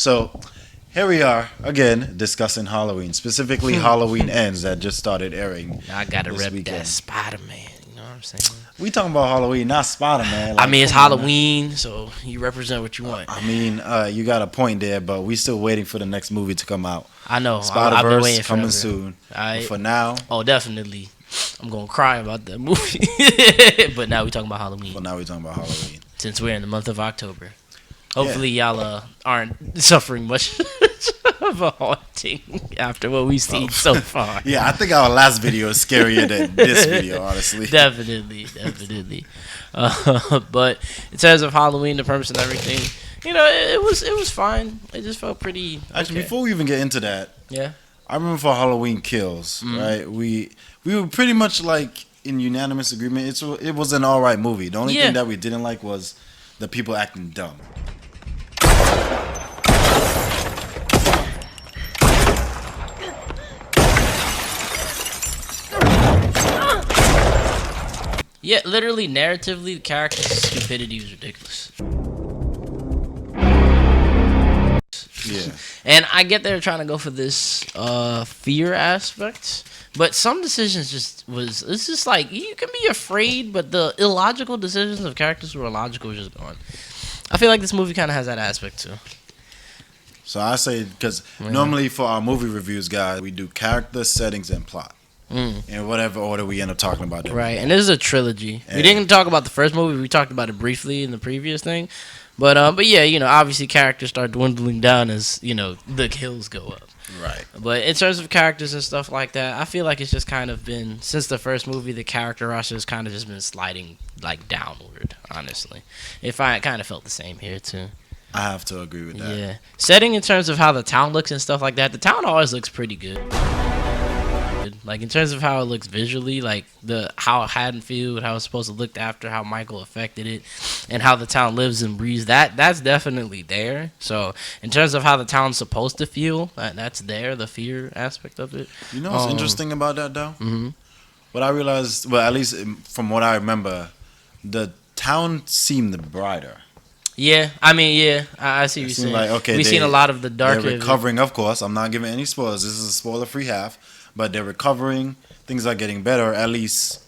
So here we are again discussing Halloween, specifically Halloween Ends that just started airing. I gotta this rep weekend. that Spider-Man. You know what I'm saying? We talking about Halloween, not Spider-Man. I mean, it's Halloween, so you represent what you want. I mean, you got a point there, but we still waiting for the next movie to come out. I know. Spider-Verse I've been waiting coming forever. soon. But for now, definitely. I'm gonna cry about that movie. But now we talking about Halloween. well, now we talking about Halloween. Since we're in the month of October. Hopefully y'all aren't suffering much of a haunting after what we've seen so far. Yeah, I think our last video is scarier than this video, honestly. Definitely. But in terms of Halloween, the purpose and everything, you know, it was fine. It just felt pretty. Actually, okay. before we even get into that, Yeah. I remember for Halloween Kills, right? We were pretty much like in unanimous agreement. It was an alright movie. The only thing that we didn't like was the people acting dumb. Yeah, literally, narratively, the character's stupidity was ridiculous. Yeah. And I get they're trying to go for this fear aspect, but some decisions it's just like, you can be afraid, but the illogical decisions of characters who are illogical are just gone. I feel like this movie kind of has that aspect too. So I say, because normally for our movie reviews, guys, we do character, settings, and plot. In whatever order we end up talking about. Right, and this is a trilogy. We didn't talk about the first movie. We talked about it briefly in the previous thing. But yeah, you know, obviously characters start dwindling down as, you know, the kills go up. Right. But in terms of characters and stuff like that, I feel like it's just kind of been, since the first movie, the character roster has kind of just been sliding, like, downward, honestly. I kind of felt the same here, too. I have to agree with that. Yeah. Setting in terms of how the town looks and stuff like that, the town always looks pretty good. Like, in terms of how it looks visually, like how Haddonfield, how it's supposed to look after how Michael affected it, and how the town lives and breathes, that's definitely there. So, in terms of how the town's supposed to feel, that's there, the fear aspect of it. You know what's interesting about that, though? Mm-hmm. What I realized, well, at least from what I remember, the town seemed brighter. Yeah, I mean, yeah, I see what you're saying. Like, okay, we've seen a lot of the darker. They're recovering, of course. I'm not giving any spoilers. This is a spoiler-free half. But they're recovering. Things are getting better, at least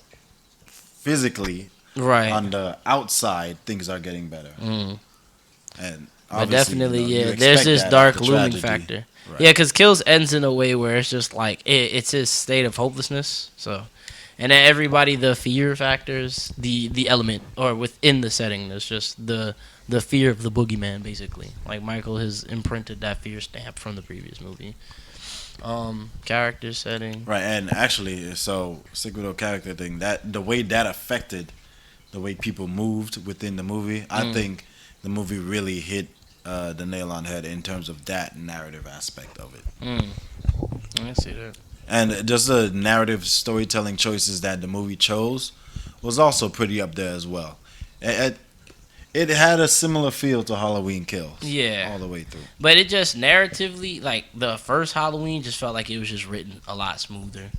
physically. Right. On the outside, things are getting better. And but definitely, you there's this dark looming factor. Right. Yeah, because Kills ends in a way where it's just like, it's his state of hopelessness. So, and then everybody, the fear factors, the element, or within the setting, there's just the fear of the boogeyman, basically. Like, Michael has imprinted that fear stamp from the previous movie. Character setting, right? And actually, so stick with the character thing, that the way that affected the way people moved within the movie, I think the movie really hit the nail on the head in terms of that narrative aspect of it. I see that. And just the narrative storytelling choices that the movie chose was also pretty up there as well. It had a similar feel to Halloween Kills. Yeah. All the way through. But it just narratively, like, the first Halloween just felt like it was just written a lot smoother.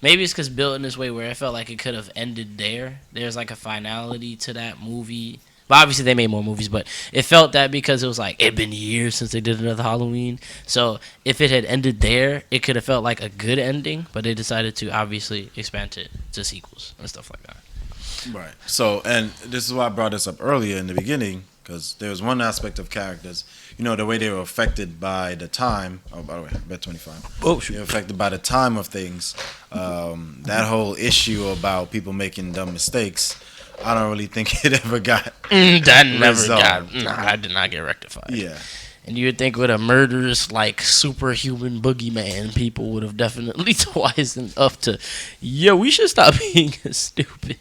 Maybe it's because built in this way where it felt like it could have ended there. There's, like, a finality to that movie. But obviously they made more movies, but it felt that because it was like, it'd been years since they did another Halloween. So if it had ended there, it could have felt like a good ending, but they decided to obviously expand it to sequels and stuff like that. Right. So, and this is why I brought this up earlier in the beginning, because there was one aspect of characters, you know, the way they were affected by the time. Oh, by the way, bet 25. Oh, shoot. They were affected by the time of things. That whole issue about people making dumb mistakes, I don't really think it ever got that never resolved. that did not get rectified. Yeah. And you would think with a murderous, like, superhuman boogeyman, people would have definitely wisened up to, we should stop being stupid.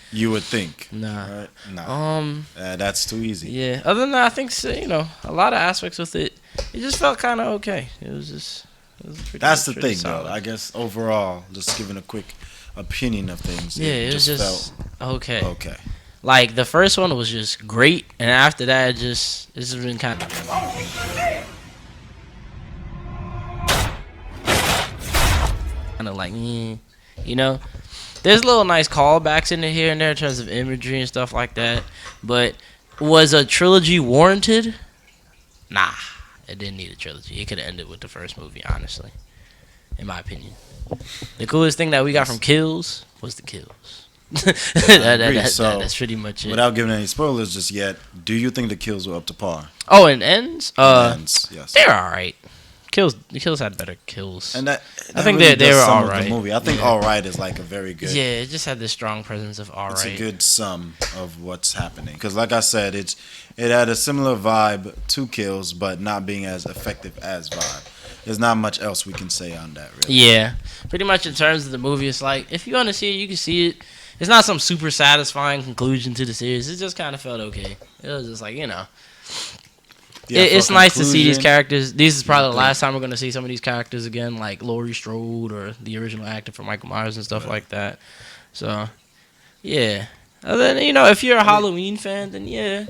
You would think. Nah. Right? Nah. That's too easy. Yeah. Other than that, I think, you know, a lot of aspects with it, it just felt kind of okay. It was pretty. That's the thing, solid. though. I guess overall, just giving a quick opinion of things. Yeah, it just felt okay. Okay. Like, the first one was just great, and after that, it's just been kind of. Kind of like, you know. There's little nice callbacks in here and there in terms of imagery and stuff like that. But was a trilogy warranted? Nah. It didn't need a trilogy. It could have ended with the first movie, honestly, in my opinion. The coolest thing that we got from kills was the kills. That's pretty much it. Without giving any spoilers just yet, do you think the kills were up to par? Oh, and ends? Ends, yes. They're all right. The kills had better kills. And that I think really they were sum all up right. the movie. I think all right is like a very good. Yeah, it just had this strong presence of all It's right. a good sum of what's happening. Because like I said, it had a similar vibe to kills, but not being as effective as vibe. There's not much else we can say on that, really. Yeah, pretty much in terms of the movie, it's like if you want to see it, you can see it. It's not some super satisfying conclusion to the series. It just kind of felt okay. It was just like, Yeah, it's nice to see these conclusion, characters. This is probably the last time we're going to see some of these characters again, like Laurie Strode or the original actor for Michael Myers and stuff like that. So, yeah. And then, if you're a Halloween fan, then yeah.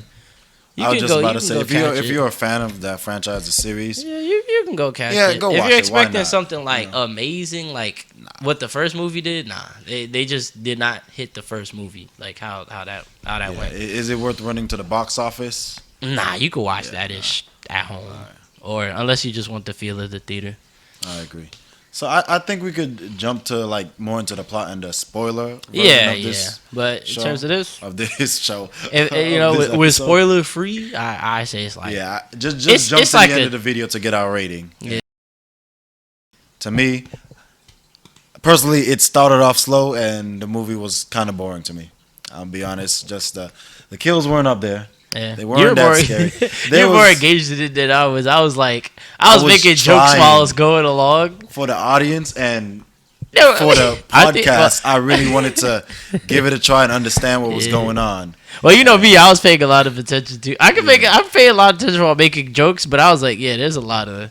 I was just about to say, if you're a fan of that franchise, the series, yeah, you can go catch it. Yeah, go watch it. If you're expecting Why not? something like amazing, like what the first movie did, nah, they just did not hit the first movie, like how that went. Is it worth running to the box office? Nah, you can watch that ish at home, or unless you just want the feel of the theater. I agree. So I think we could jump to like more into the plot and the spoiler. Yeah, of this But in terms of this show, with spoiler free, I say it's like just jump it's to like the end of the video to get our rating. Yeah. To me, personally, it started off slow and the movie was kind of boring to me. I'll be honest. Just the kills weren't up there. Yeah. They weren't that scary. You're more engaged in it than I was. I was making jokes while I was going along. For the audience and for the podcast, I really wanted to give it a try and understand what was going on. Well, you know me, I was paying a lot of attention to. I'm paying a lot of attention while making jokes, but I was like, there's a lot of,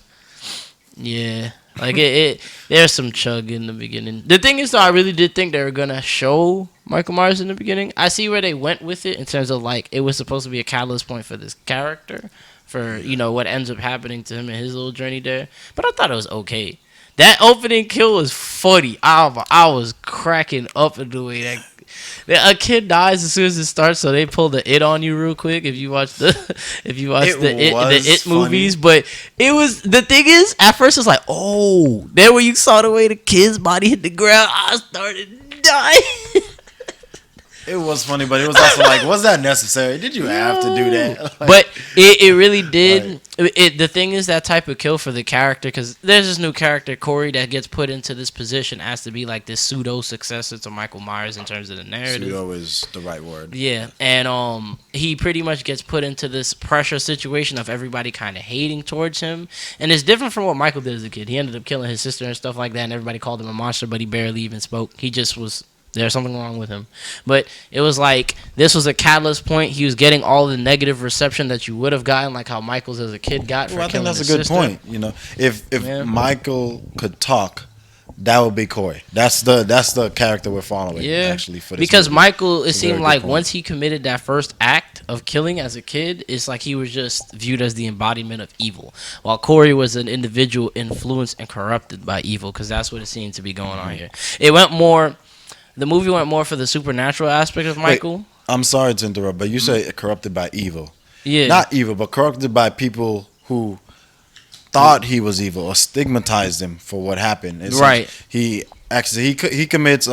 like there's some chug in the beginning. The thing is, though, I really did think they were gonna show Michael Myers in the beginning. I see where they went with it in terms of like it was supposed to be a catalyst point for this character, for what ends up happening to him in his little journey there. But I thought it was okay. That opening kill was funny. I was cracking up in the way that a kid dies as soon as it starts, so they pull the It on you real quick. If you watch the It movies, but it was the thing is at first it's like, oh, then when you saw the way the kid's body hit the ground, I started dying. It was funny, but it was also like, was that necessary? Did you have to do that? But it really did. The thing is that type of kill for the character, because there's this new character, Corey, that gets put into this position as to be like this pseudo successor to Michael Myers in terms of the narrative. Pseudo is the right word. Yeah, and he pretty much gets put into this pressure situation of everybody kind of hating towards him, and it's different from what Michael did as a kid. He ended up killing his sister and stuff like that, and everybody called him a monster, but he barely even spoke. He just was. There's something wrong with him. But it was like, this was a catalyst point. He was getting all the negative reception that you would have gotten, like how Michael's as a kid got for killing his sister. I think that's a good point. If Michael could talk, that would be Corey. That's the character we're following, actually. For this because movie. Michael, it seemed like once he committed that first act of killing as a kid, it's like he was just viewed as the embodiment of evil, while Corey was an individual influenced and corrupted by evil, because that's what it seemed to be going on here. The movie went more for the supernatural aspect of Michael. Wait, I'm sorry to interrupt, but you say corrupted by evil. Yeah. Not evil, but corrupted by people who thought he was evil or stigmatized him for what happened. It's right. Like he commits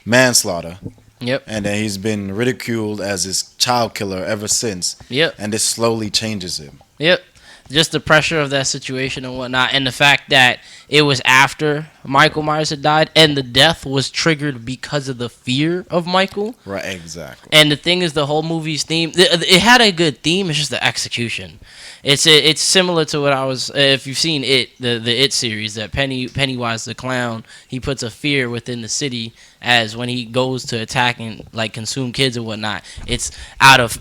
manslaughter. Yep. And then he's been ridiculed as this child killer ever since. Yep. And this slowly changes him. Yep. Just the pressure of that situation and whatnot, and the fact that it was after Michael Myers had died, and the death was triggered because of the fear of Michael. Right, exactly. And the thing is, the whole movie's theme, it had a good theme, it's just the execution. It's similar to what I was, if you've seen It, the It series, that Pennywise the clown, he puts a fear within the city as when he goes to attack and like consume kids and whatnot. It's out of,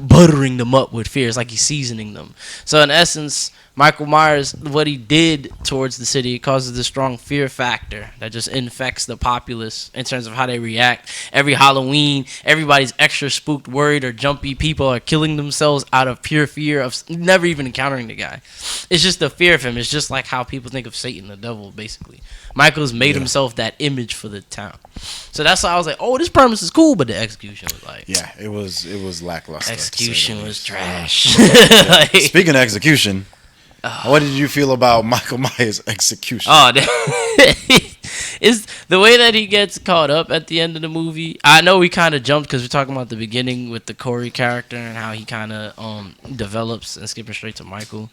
buttering them up with fear. It's like he's seasoning them. So in essence, Michael Myers, what he did towards the city, it causes this strong fear factor that just infects the populace in terms of how they react. Every Halloween, everybody's extra spooked, worried, or jumpy. People are killing themselves out of pure fear of never even encountering the guy. It's just the fear of him. It's just like how people think of Satan, the devil, basically. Michael's made himself that image for the town. So that's why I was like, oh, this premise is cool, but the execution was like... Yeah, it was lackluster. Execution was trash. Like, speaking of execution... what did you feel about Michael Myers' execution? Oh, is the way that he gets caught up at the end of the movie. I know we kind of jumped because we're talking about the beginning with the Corey character and how he kind of develops and skipping straight to Michael.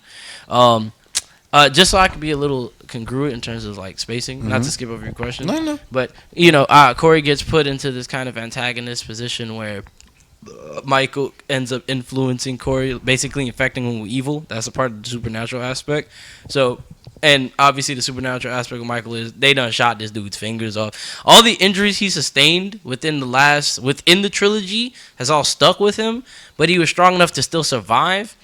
Just so I could be a little congruent in terms of like spacing, not to skip over your question. No. But Corey gets put into this kind of antagonist position where Michael ends up influencing Corey, basically infecting him with evil. That's a part of the supernatural aspect. So, and obviously the supernatural aspect of Michael is they done shot this dude's fingers off. All the injuries he sustained within the trilogy has all stuck with him, but he was strong enough to still survive.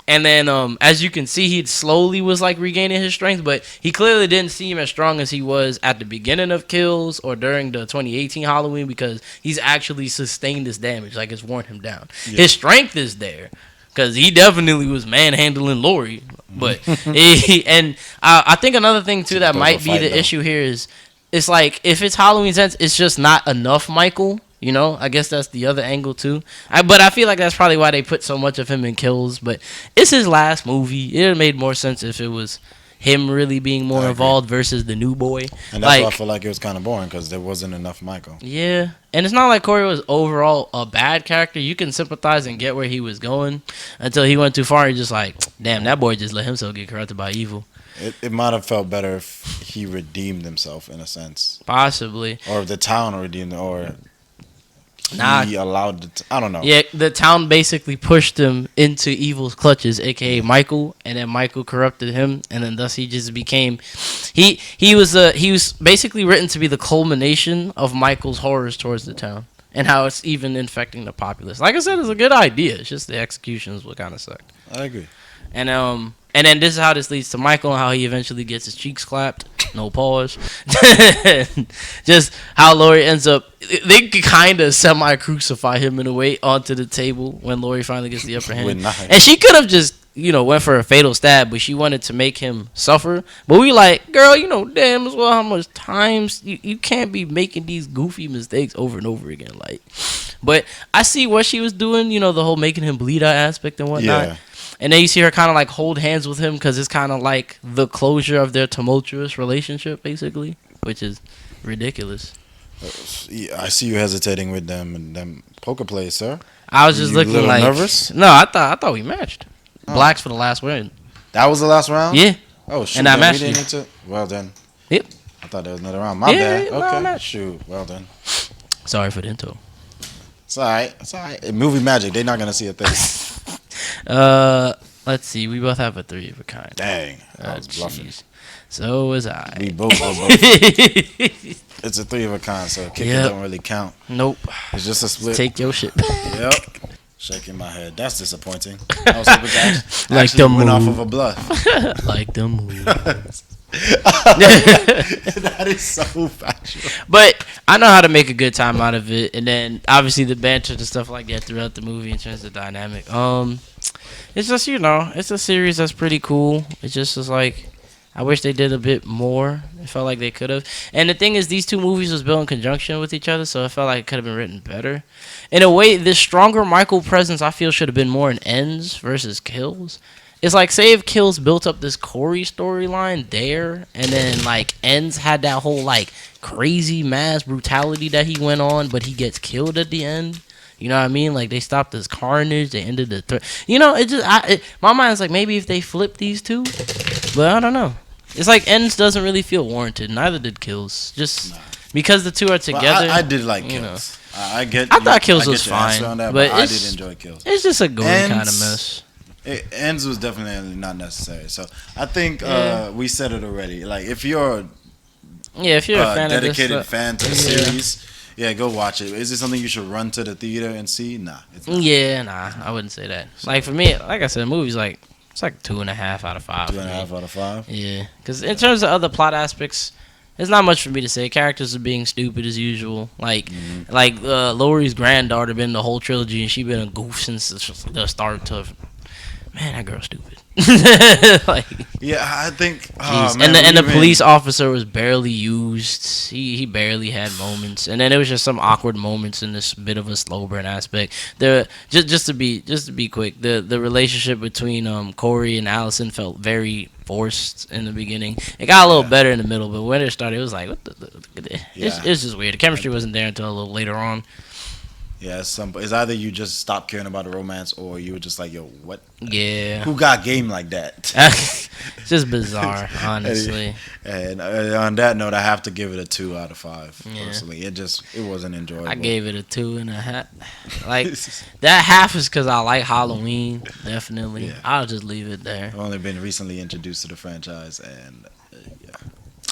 And then, as you can see, he slowly was like regaining his strength, but he clearly didn't seem as strong as he was at the beginning of Kills or during the 2018 Halloween because he's actually sustained this damage, like it's worn him down. Yeah. His strength is there because he definitely was manhandling Laurie, but I think another thing too that might be the issue here is it's like if it's Halloween's Ends, it's just not enough Michael. I guess that's the other angle too. But I feel like that's probably why they put so much of him in Kills. But it's his last movie. It would have made more sense if it was him really being more involved versus the new boy. And that's why I feel like it was kind of boring because there wasn't enough Michael. Yeah. And it's not like Corey was overall a bad character. You can sympathize and get where he was going until he went too far. You're just like, damn, that boy just let himself get corrupted by evil. It might have felt better if he redeemed himself in a sense. Possibly. Or if the town redeemed him, or... He allowed I don't know. Yeah, the town basically pushed him into evil's clutches, aka Michael, and then Michael corrupted him, and then thus he just became. He was basically written to be the culmination of Michael's horrors towards the town and how it's even infecting the populace. Like I said, it's a good idea. It's just the execution is what kind of sucked. I agree. And then this is how this leads to Michael and how he eventually gets his cheeks clapped. No pause. Just how Laurie ends up. They kind of semi-crucify him in a way onto the table when Laurie finally gets the upper hand. And she could have just, went for a fatal stab, but she wanted to make him suffer. But we like, girl, damn as well how much times you can't be making these goofy mistakes over and over again. Like, but I see what she was doing, the whole making him bleed out aspect and whatnot. Yeah. And then you see her kind of like hold hands with him because it's kind of like the closure of their tumultuous relationship, basically, which is ridiculous. I see you hesitating with them poker plays, sir. I was just looking like nervous. No, I thought we matched. Blacks for the last round. That was the last round? Yeah. Oh shoot! And I matched you. Well then. Yep. I thought there was another round. My bad. Okay. No, shoot. Well then. Sorry for the intro. It's alright. Movie magic. They're not gonna see a thing. Let's see. We both have a 3 of a kind. Dang, I was bluffing. So was I. We both. It's a 3 of a kind, so kicking don't really count. Nope. It's just a split. Take your shit. Yep. Shaking my head. That's disappointing. I was hoping to like the went off of a bluff. Like the movie. That is so factual. But I know how to make a good time out of it, and then obviously the banter and stuff like that throughout the movie in terms of dynamic. It's just it's a series that's pretty cool. It just is like I wish they did a bit more. It felt like they could have. And the thing is, these two movies was built in conjunction with each other, so it felt like it could have been written better. In a way, this stronger Michael presence I feel should have been more in Ends versus Kills. It's like, say if Kills built up this Corey storyline there, and then, like, Ends had that whole, like, crazy mass brutality that he went on, but he gets killed at the end. You know what I mean? Like, they stopped this carnage, they ended the... my mind's like, maybe if they flip these two, but I don't know. It's like Ends doesn't really feel warranted. Neither did Kills. Just because the two are together. I did like Kills. I thought Kills was fine, but I did enjoy Kills. It's just a gory kind of mess. Ends was definitely not necessary. So I think we said it already. Like if you're a fan dedicated of fan to the series, go watch it. Is it something you should run to the theater and see? Nah, it's not. Yeah, I wouldn't say that. Like for me, like I said, the movie's like It's like 2.5 out of 5. 2.5 out of 5. Yeah, because in terms of other plot aspects, there's not much for me to say. Characters are being stupid as usual. Like Laurie's granddaughter been the whole trilogy, and she been a goof since the start. Man, that girl's stupid. Like, yeah, I think. And the police officer was barely used. He barely had moments, and then there was just some awkward moments in this bit of a slow burn aspect. Just to be quick, the relationship between Corey and Allison felt very forced in the beginning. It got a little better in the middle, but when it started, it was like, what it's just weird. The chemistry wasn't there until a little later on. Yeah, it's either you just stop caring about the romance, or you were just like, yo, what? Yeah. Who got game like that? It's just bizarre, honestly. And on that note, I have to give it a 2 out of 5. Personally, it wasn't enjoyable. I gave it a 2.5. Like that half is because I like Halloween. Definitely, I'll just leave it there. I've only been recently introduced to the franchise, and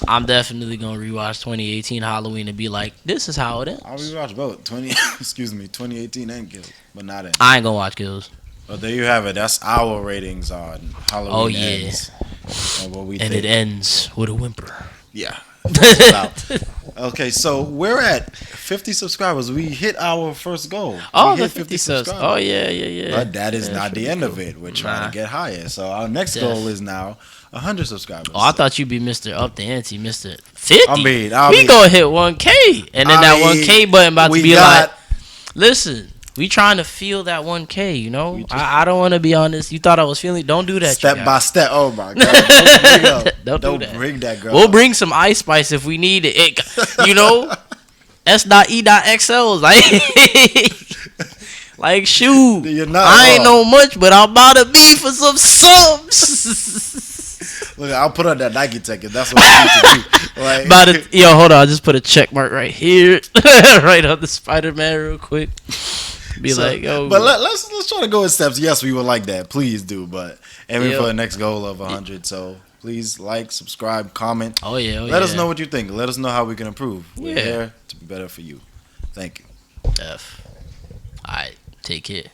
I'm definitely gonna rewatch 2018 Halloween and be like, this is how it ends. I'll rewatch both 2018 and Kills, but not Ends. I ain't gonna watch Kills. Well, there you have it. That's our ratings on Halloween. Oh yeah, Ends and what we and think. it ends with a whimper. Yeah. Okay, so we're at 50 subscribers. We hit our first goal. Oh, the 50 subs. Oh yeah. But that is not the end of it. We're trying to get higher. So our next goal is now 100 subscribers. Oh, I thought you'd be Mr. Up the Ante, Mr. 50. We gonna hit 1K, and then that 1K button about to be like, listen, we trying to feel that 1K. You know, I don't want to be on this. You thought I was feeling? Don't do that. Step by step. Oh my god! Don't bring that girl. We'll bring some Ice Spice if we need it. You know, S.E.XL like shoot. I ain't know much, but I'm about to be for some subs. Look, I'll put on that Nike tech if that's what I need to do. Like, yo, hold on. I'll just put a check mark right here, right on the Spider-Man real quick. Like, yo. But let's try to go in steps. Yes, we would like that. Please do. But aiming for the next goal of 100. So please like, subscribe, comment. Oh yeah. Let us know what you think. Let us know how we can improve. We're here to be better for you. Thank you. All right. Take care.